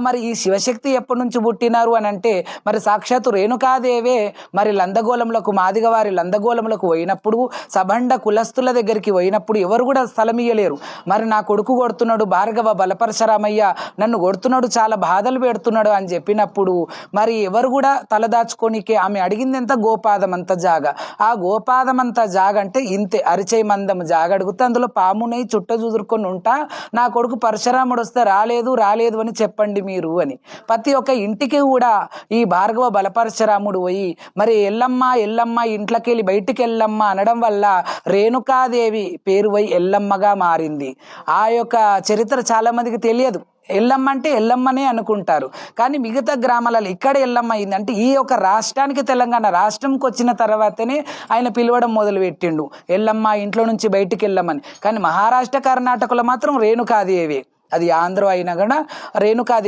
మరి ఈ శివశక్తి ఎప్పటి నుంచి పుట్టినారు అని అంటే మరి సాక్షాత్తు రేణుకాదేవే మరి లందగోళంలకు మాదిగ వారి లందగోళంలకు పోయినప్పుడు సబండ కులస్తుల దగ్గరికి పోయినప్పుడు ఎవరు కూడా స్థలం ఇయ్యలేరు. మరి నా కొడుకు కొడుతున్నాడు భార్గవ బలపరశరామయ్య, నన్ను కొడుతున్నాడు, చాలా బాధలు పెడుతున్నాడు అని చెప్పినప్పుడు మరి ఎవరు కూడా తలదాచుకోనికే ఆమె అడిగింది ఎంత? గోపాదం అంత జాగ. ఆ గోపాదం అంత జాగ అంటే ఇంతే, అరిచే మందం జాగ అడిగితే అందులో పామునై చుట్ట చూదురుకొని ఉంటా, నా కొడుకు పరశురాముడు వస్తే రాలేదు అని చెప్పండి మీరు అని. ప్రతి ఒక్క ఇంటికి కూడా ఈ భార్గవ బలపరశురాముడు పోయి మరి ఎల్లమ్మ ఇంట్లోకి వెళ్ళి బయటికి ఎల్లమ్మ అనడం వల్ల రేణుకాదేవి పేరు పోయి ఎల్లమ్మగా మారింది. ఆ యొక్క చరిత్ర చాలా మందికి తెలియదు. ఎల్లమ్మ అంటే ఎల్లమ్మనే అనుకుంటారు, కానీ మిగతా గ్రామాలలో ఇక్కడ ఎల్లమ్మ అయింది. అంటే ఈ యొక్క రాష్ట్రానికి, తెలంగాణ రాష్ట్రంకి వచ్చిన తర్వాతనే ఆయన పిలవడం మొదలుపెట్టిండు, ఎల్లమ్మ ఇంట్లో నుంచి బయటికి వెళ్ళమని. కానీ మహారాష్ట్ర కర్ణాటకలో మాత్రం రేణుకాదేవి, అది ఆంధ్ర అయినా కూడా రేణుకాదేవి